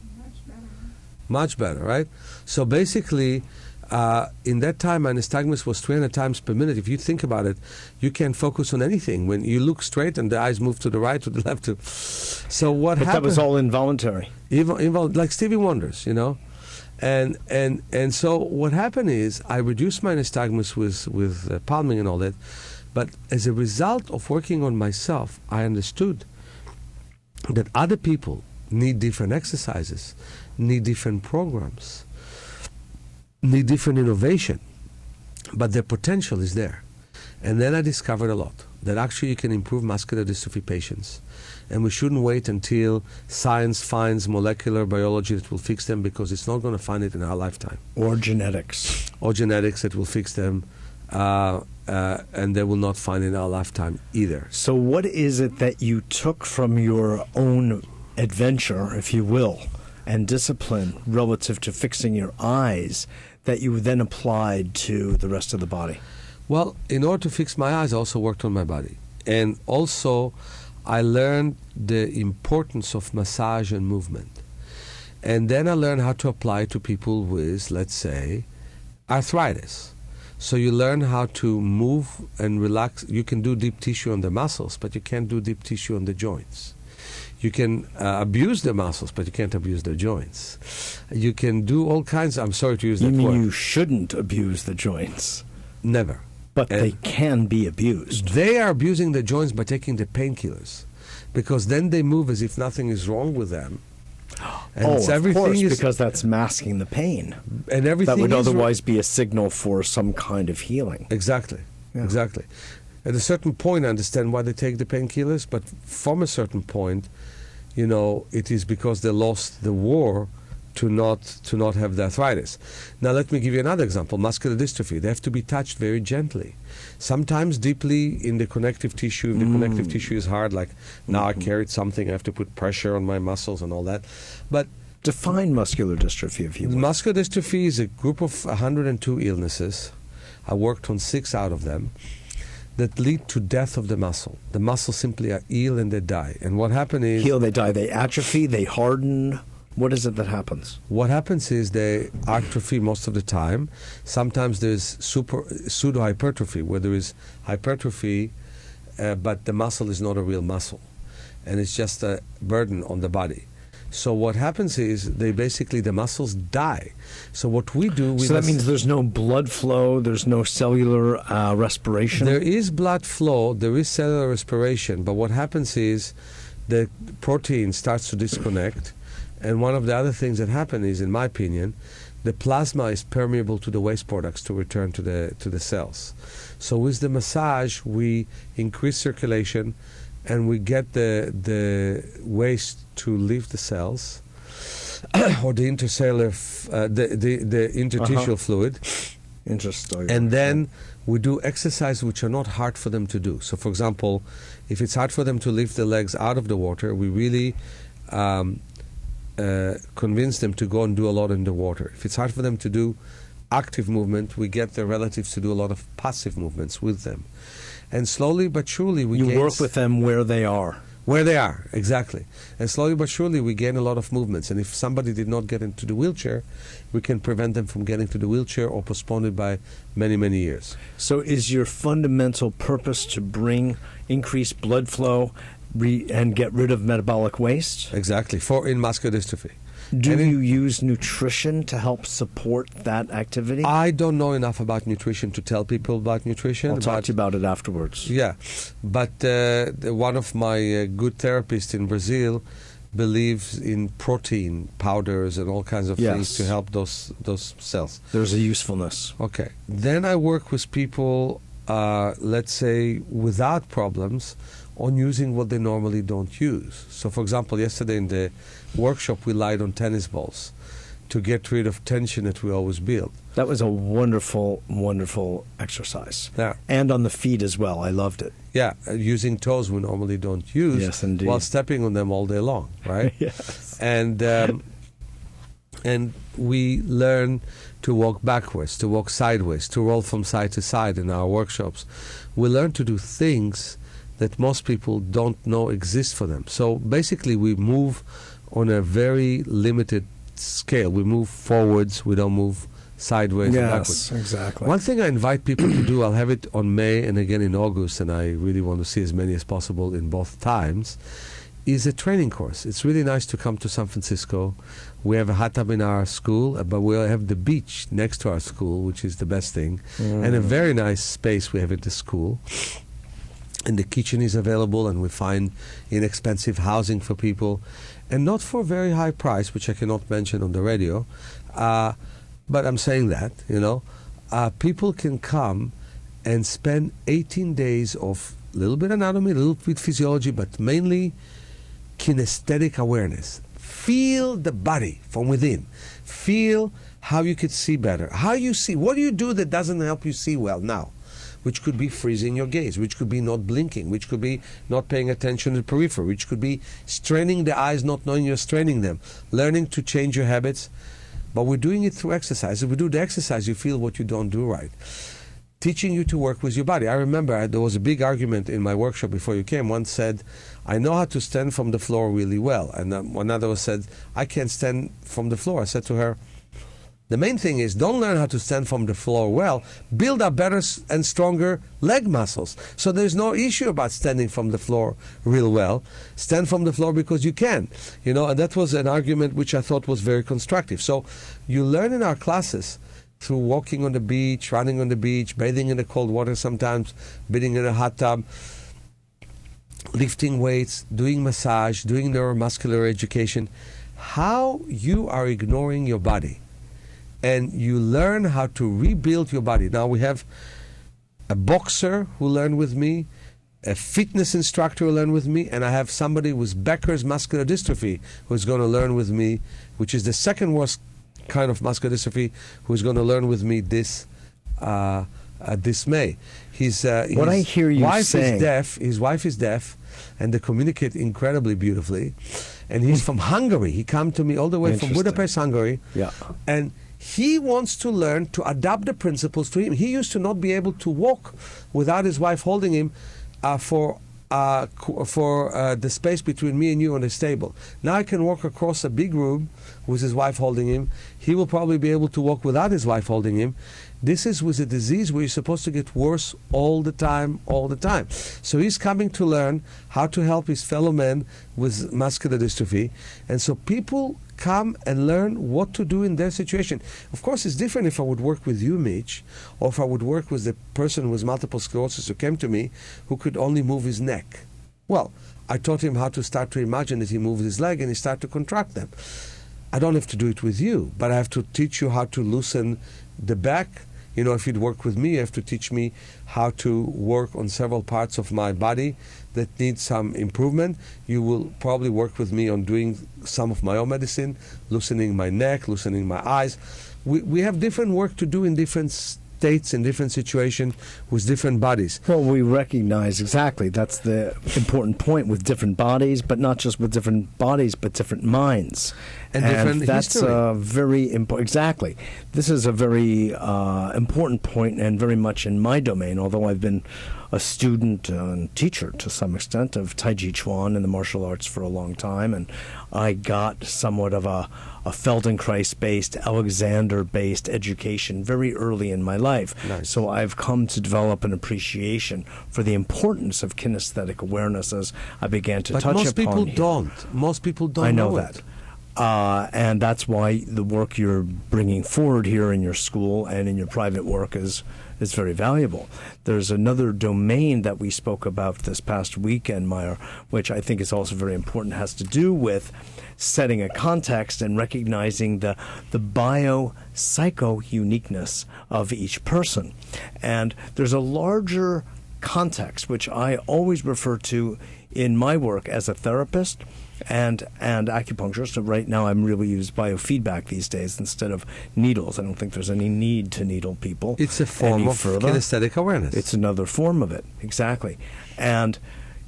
Much better, right? So basically, In that time, my nystagmus was 300 times per minute. If you think about it, you can't focus on anything. When you look straight and the eyes move to the right, to the left. So what happened? But that was all involuntary. Like Stevie Wonder's, you know? And so what happened is I reduced my nystagmus with palming and all that. But as a result of working on myself, I understood that other people need different exercises, need different programs, need different innovation, but their potential is there. And then I discovered a lot, that actually you can improve muscular dystrophy patients. And we shouldn't wait until science finds molecular biology that will fix them, because it's not going to find it in our lifetime. Or genetics. Or genetics that will fix them, and they will not find it in our lifetime either. So what is it that you took from your own adventure, if you will, and discipline relative to fixing your eyes that you then applied to the rest of the body? Well, in order to fix my eyes, I also worked on my body. And also, I learned the importance of massage and movement. And then I learned how to apply it to people with, let's say, arthritis. So you learn how to move and relax. You can do deep tissue on the muscles, but you can't do deep tissue on the joints. You can abuse the muscles, but you can't abuse the joints. You can do all kinds. I'm sorry to use that word. You mean you shouldn't abuse the joints? Never. But they can be abused. They are abusing the joints by taking the painkillers, because then they move as if nothing is wrong with them. And of course, because that's masking the pain. And everything that would otherwise be a signal for some kind of healing. Exactly. Yeah. Exactly. At a certain point, I understand why they take the painkillers, but from a certain point, you know, it is because they lost the war to not have the arthritis. Now, let me give you another example. Muscular dystrophy. They have to be touched very gently. Sometimes deeply in the connective tissue. If the connective tissue is hard, like now I carried something, I have to put pressure on my muscles and all that. But define muscular dystrophy, if you will. Muscular dystrophy is a group of 102 illnesses. I worked on 6 out of them that lead to death of the muscle. The muscles simply are ill and they die. And what happens is... Heal, they die. They atrophy, they harden. What is it that happens? What happens is they atrophy most of the time. Sometimes there's pseudo-hypertrophy, where there is hypertrophy, but the muscle is not a real muscle. And it's just a burden on the body. So what happens is the muscles die. So what we do... So that means there's no blood flow, there's no cellular respiration? There is blood flow, there is cellular respiration, but what happens is the protein starts to disconnect. And one of the other things that happen is, in my opinion, the plasma is permeable to the waste products to return to the cells. So with the massage, we increase circulation, and we get the waste to leave the cells, or the intercellular, the interstitial fluid. Interesting. And then we do exercises which are not hard for them to do. So, for example, if it's hard for them to lift the legs out of the water, we really convince them to go and do a lot in the water. If it's hard for them to do active movement, we get their relatives to do a lot of passive movements with them. And slowly but surely we work with them where they are. Where they are, exactly. And slowly but surely we gain a lot of movements. And if somebody did not get into the wheelchair, we can prevent them from getting to the wheelchair or postpone it by many, many years. So is your fundamental purpose to bring increased blood flow and get rid of metabolic waste? Exactly, in muscular dystrophy. Do you use nutrition to help support that activity? I don't know enough about nutrition to tell people about nutrition. I'll talk to you about it afterwards. Yeah, but one of my good therapists in Brazil believes in protein powders and all kinds of things to help those cells. There's a usefulness. Okay. Then I work with people, let's say, without problems, on using what they normally don't use. So, for example, yesterday in the workshop, we lied on tennis balls to get rid of tension that we always build. That was a wonderful, wonderful exercise. Yeah. And on the feet as well. I loved it. Yeah, using toes we normally don't use. Yes, indeed. While stepping on them all day long, right? Yes. And we learn to walk backwards, to walk sideways, to roll from side to side in our workshops. We learn to do things that most people don't know exist for them. So basically we move on a very limited scale. We move forwards, we don't move sideways or backwards. Yes, exactly. One thing I invite people to do, I'll have it on May and again in August, and I really want to see as many as possible in both times, is a training course. It's really nice to come to San Francisco. We have a hot tub in our school, but we have the beach next to our school, which is the best thing, and a very nice space we have at the school. And the kitchen is available, and we find inexpensive housing for people, and not for a very high price, which I cannot mention on the radio. But I'm saying that, people can come and spend 18 days of a little bit anatomy, a little bit physiology, but mainly kinesthetic awareness. Feel the body from within. Feel how you could see better. How you see. What do you do that doesn't help you see well now? Which could be freezing your gaze, which could be not blinking, which could be not paying attention to the periphery, which could be straining the eyes, not knowing you're straining them, learning to change your habits. But we're doing it through exercise. If we do the exercise, you feel what you don't do right. Teaching you to work with your body. I remember there was a big argument in my workshop before you came. One said, I know how to stand from the floor really well. And another said, I can't stand from the floor. I said to her, the main thing is don't learn how to stand from the floor well. Build up better and stronger leg muscles. So there's no issue about standing from the floor real well. Stand from the floor because you can. And that was an argument which I thought was very constructive. So you learn in our classes through walking on the beach, running on the beach, bathing in the cold water sometimes, bathing in a hot tub, lifting weights, doing massage, doing neuromuscular education, how you are ignoring your body. And you learn how to rebuild your body. Now we have a boxer who learned with me, a fitness instructor who learned with me, and I have somebody with Becker's muscular dystrophy who's going to learn with me, which is the second worst kind of muscular dystrophy, who's going to learn with me this May. What I hear you saying, his wife is deaf, and they communicate incredibly beautifully. And he's from Hungary. He came to me all the way from Budapest, Hungary. Yeah. And he wants to learn to adapt the principles to him. He used to not be able to walk without his wife holding him for the space between me and you on his table. Now I can walk across a big room with his wife holding him. He will probably be able to walk without his wife holding him. This is with a disease where you're supposed to get worse all the time. So he's coming to learn how to help his fellow men with muscular dystrophy. And so people come and learn what to do in their situation. Of course, it's different if I would work with you, Mitch, or if I would work with the person with multiple sclerosis who came to me who could only move his neck. Well, I taught him how to start to imagine that he moves his leg and he started to contract them. I don't have to do it with you, but I have to teach you how to loosen the back. If you'd work with me, you have to teach me how to work on several parts of my body that need some improvement. You will probably work with me on doing some of my own medicine, loosening my neck, loosening my eyes. We have different work to do in different states, in different situations, with different bodies. Well, we recognize exactly that's the important point, with different bodies, but not just with different bodies, but different minds. And different that's history. Very important. Exactly. This is a very important point, and very much in my domain, although I've been a student and teacher to some extent of Tai Chi Chuan and the martial arts for a long time, and I got somewhat of a Feldenkrais-based, Alexander-based education very early in my life. Nice. So I've come to develop an appreciation for the importance of kinesthetic awareness as I began to touch upon. Most people don't. I know it. that. And that's why the work you're bringing forward here in your school and in your private work is very valuable. There's another domain that we spoke about this past weekend, Meir, which I think is also very important, has to do with setting a context and recognizing the bio-psycho-uniqueness of each person. And there's a larger context, which I always refer to in my work as a therapist and acupuncturist. So right now I'm really use biofeedback these days instead of needles. I don't think there's any need to needle people. It's a form of kinesthetic awareness. It's another form of it, exactly. And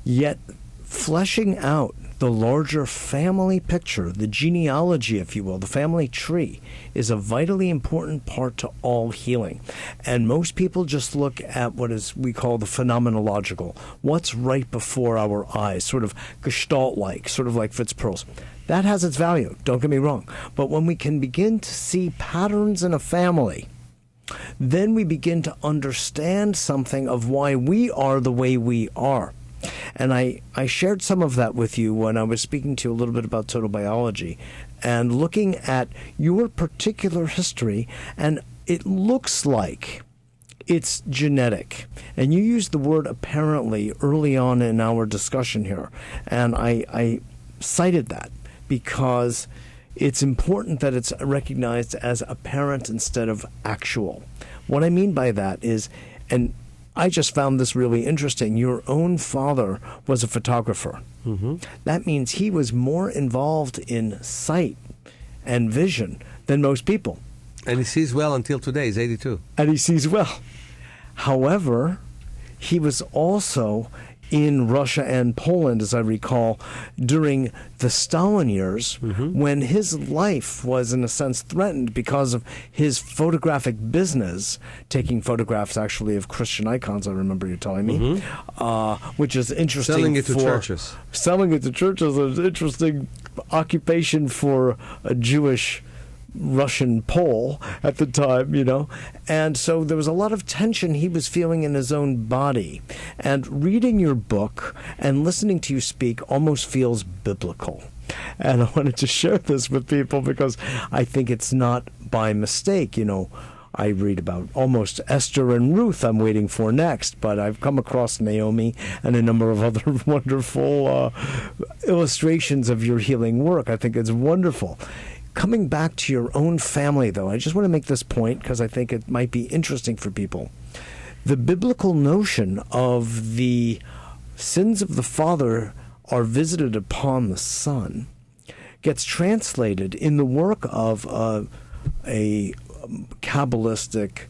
yet fleshing out the larger family picture, the genealogy, if you will, the family tree, is a vitally important part to all healing. And most people just look at what is we call the phenomenological, what's right before our eyes, sort of gestalt-like, sort of like Fitzpearls. That has its value, don't get me wrong. But when we can begin to see patterns in a family, then we begin to understand something of why we are the way we are. And I shared some of that with you when I was speaking to you a little bit about total biology and looking at your particular history, and it looks like it's genetic. And you used the word apparently early on in our discussion here, and I cited that because it's important that it's recognized as apparent instead of actual. What I mean by that is, and I just found this really interesting. Your own father was a photographer. Mm-hmm. That means he was more involved in sight and vision than most people. And he sees well until today. He's 82. And he sees well. However, he was also in Russia and Poland, as I recall, during the Stalin years, when his life was, in a sense, threatened because of his photographic business, taking photographs, actually, of Christian icons, I remember you telling me, which is interesting. Selling it to churches. Selling it to churches is an interesting occupation for a Jewish Russian Pole at the time, you know. And so there was a lot of tension he was feeling in his own body. And reading your book and listening to you speak almost feels biblical. And I wanted to share this with people because I think it's not by mistake. You know, I read about almost Esther and Ruth I'm waiting for next, but I've come across Naomi and a number of other wonderful illustrations of your healing work. I think it's wonderful. Coming back to your own family, though, I just want to make this point because I think it might be interesting for people. The biblical notion of the sins of the father are visited upon the son gets translated in the work of a Kabbalistic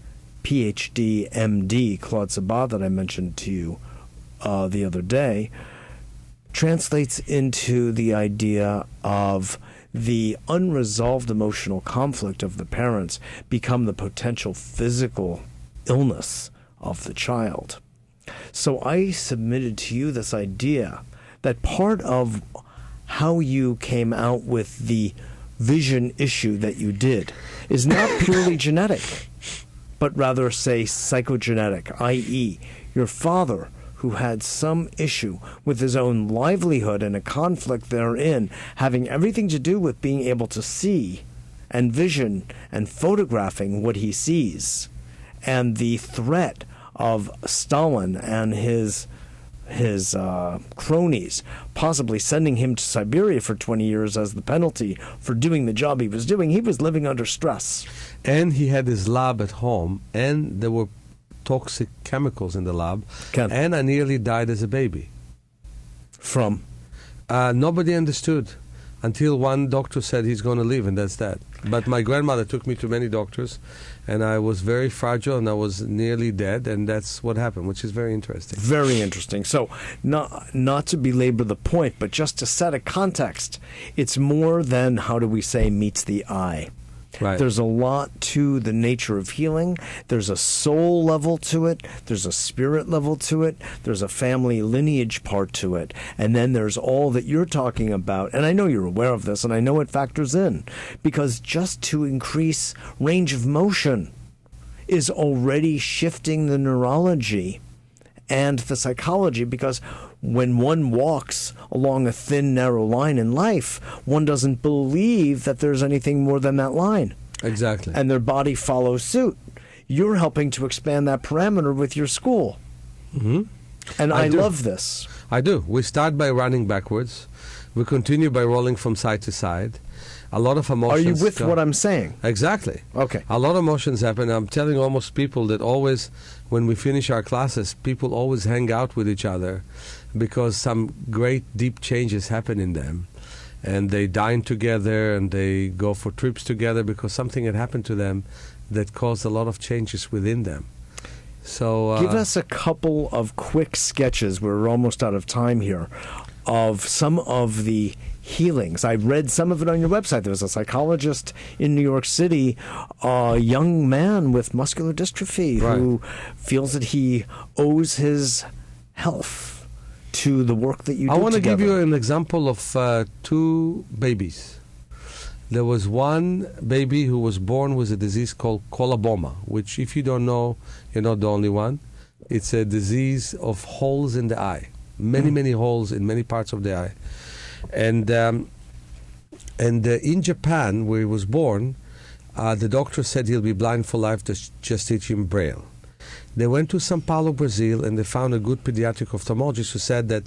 PhD, MD, Claude Sabat, that I mentioned to you the other day, translates into the idea of the unresolved emotional conflict of the parents become the potential physical illness of the child. So I submitted to you this idea that part of how you came out with the vision issue that you did is not purely genetic, but rather, say, psychogenetic, i.e., your father, who had some issue with his own livelihood and a conflict therein, having everything to do with being able to see and vision and photographing what he sees, and the threat of Stalin and his cronies possibly sending him to Siberia for 20 years as the penalty for doing the job he was doing. He was living under stress. And he had his lab at home, and there were toxic chemicals in the lab, and I nearly died as a baby. From? Nobody understood until one doctor said he's going to live, and that's that. But my grandmother took me to many doctors, and I was very fragile, and I was nearly dead, and that's what happened, which is very interesting. Very interesting. So, not to belabor the point, but just to set a context, it's more than, how do we say, meets the eye. Right. There's a lot to the nature of healing. There's a soul level to it. There's a spirit level to it. There's a family lineage part to it. And then there's all that you're talking about. And I know you're aware of this, and I know it factors in. Because just to increase range of motion is already shifting the neurology and the psychology, because when one walks along a thin, narrow line in life, one doesn't believe that there's anything more than that line. Exactly. And their body follows suit. You're helping to expand that parameter with your school. Mm-hmm. And I love this. I do. We start by running backwards. We continue by rolling from side to side. A lot of emotions. Are you with what I'm saying? Exactly. Okay. A lot of emotions happen. I'm telling almost people that always, when we finish our classes, people always hang out with each other because some great deep changes happen in them. And they dine together and they go for trips together because something had happened to them that caused a lot of changes within them. So give us a couple of quick sketches. We're almost out of time here. of some of the healings. I read some of it on your website. There was a psychologist in New York City, a young man with muscular dystrophy who feels that he owes his health to the work that you do I want to together. give you an example of two babies. There was one baby who was born with a disease called coloboma, which, if you don't know, you're not the only one. It's a disease of holes in the eye, many holes in many parts of the eye. And in Japan, where he was born, the doctor said he'll be blind for life, just teach him Braille. They went to São Paulo, Brazil, and they found a good pediatric ophthalmologist who said that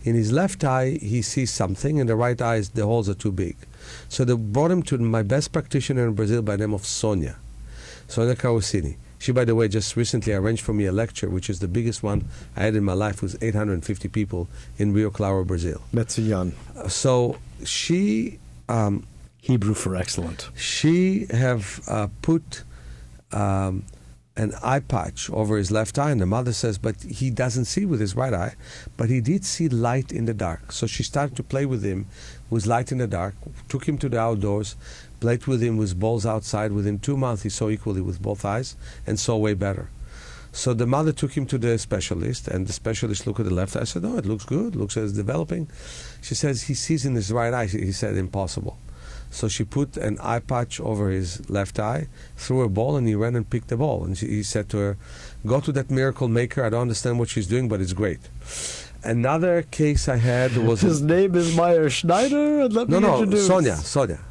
in his left eye he sees something, in the right eye the holes are too big. So they brought him to my best practitioner in Brazil by the name of Sonia Carosini. She, by the way, just recently arranged for me a lecture, which is the biggest one I had in my life, with 850 people in Rio Claro, Brazil. Metsuyan. So she... Hebrew for excellent. She have put an eye patch over his left eye, and the mother says, but he doesn't see with his right eye, but he did see light in the dark. So she started to play with him with light in the dark, took him to the outdoors, played with him with balls outside. Within 2 months, he saw equally with both eyes and saw way better. So the mother took him to the specialist, and the specialist looked at the left eye. I said, oh, it looks good, looks as it's developing. She says, he sees in his right eye. He said, impossible. So she put an eye patch over his left eye, threw a ball, and he ran and picked the ball. And he said to her, go to that miracle maker. I don't understand what she's doing, but it's great. Another case I had was... His name is Meir Schneider? Let me introduce... Sonia.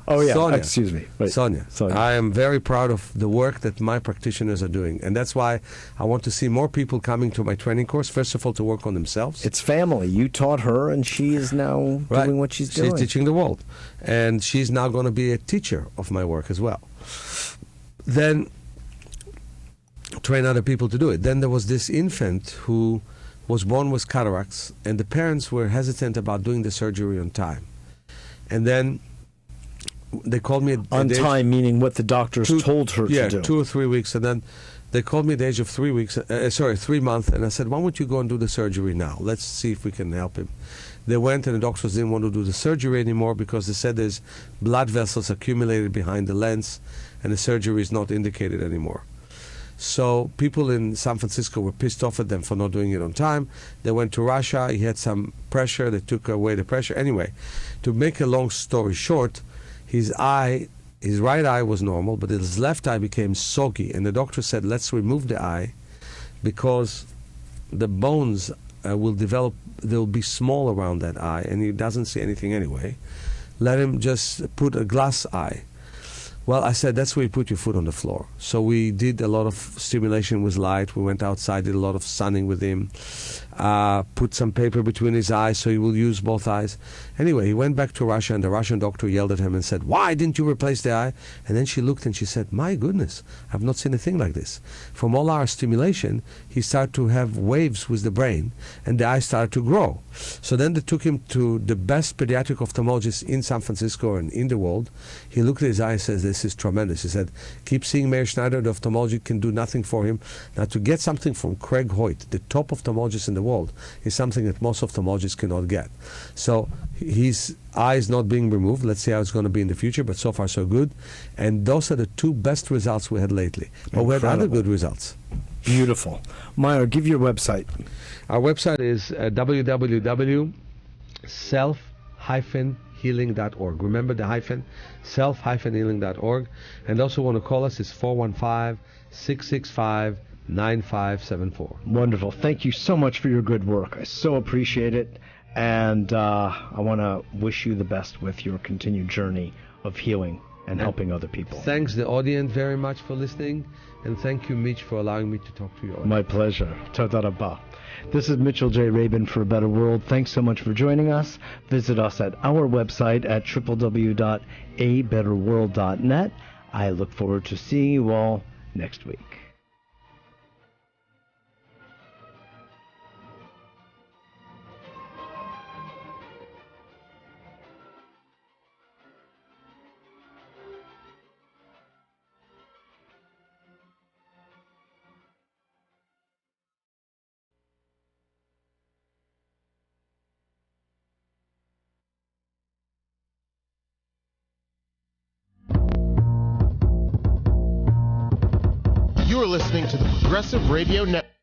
Oh, yeah. Sonia. Excuse me. Right. Sonia. I am very proud of the work that my practitioners are doing. And that's why I want to see more people coming to my training course, first of all, to work on themselves. It's family. You taught her, and she is now doing what she's doing. She's teaching the world. And she's now going to be a teacher of my work as well. Then train other people to do it. Then there was this infant who was born with cataracts, and the parents were hesitant about doing the surgery on time. And then they called me... On time, meaning what the doctors told her to do. Yeah, 2 or 3 weeks. And then they called me at the age of 3 months, and I said, why don't you go and do the surgery now? Let's see if we can help him. They went, and the doctors didn't want to do the surgery anymore because they said there's blood vessels accumulated behind the lens, and the surgery is not indicated anymore. So people in San Francisco were pissed off at them for not doing it on time. They went to Russia. He had some pressure. They took away the pressure. Anyway, to make a long story short, his right eye was normal, but his left eye became soggy. And the doctor said, let's remove the eye because the bones will develop, they'll be small around that eye, and he doesn't see anything anyway. Let him just put a glass eye. Well, I said, that's where you put your foot on the floor. So we did a lot of stimulation with light. We went outside, did a lot of sunning with him, put some paper between his eyes so he will use both eyes. Anyway, he went back to Russia, and the Russian doctor yelled at him and said, why didn't you replace the eye? And then she looked and she said, my goodness, I've not seen a thing like this. From all our stimulation, he started to have waves with the brain, and the eye started to grow. So then they took him to the best pediatric ophthalmologist in San Francisco and in the world. He looked at his eye and says, this is tremendous. He said, keep seeing Meir Schneider. The ophthalmology can do nothing for him. Now, to get something from Craig Hoyt, the top ophthalmologist in the world, is something that most ophthalmologists cannot get. So his eye is not being removed. Let's see how it's going to be in the future, but so far so good. And those are the two best results we had lately. But we had other good results. Beautiful. Meir, give your website. Our website is www.self-healing.org. Remember the hyphen, self-healing.org. And also want to call us is 415-665-9574. Wonderful. Thank you so much for your good work. I so appreciate it. And I want to wish you the best with your continued journey of healing and helping other people. Thanks the audience very much for listening. And thank you, Mitch, for allowing me to talk to you. My pleasure. Toda rabba. This is Mitchell J. Rabin for A Better World. Thanks so much for joining us. Visit us at our website at www.abetterworld.net. I look forward to seeing you all next week. You are listening to the Progressive Radio Network.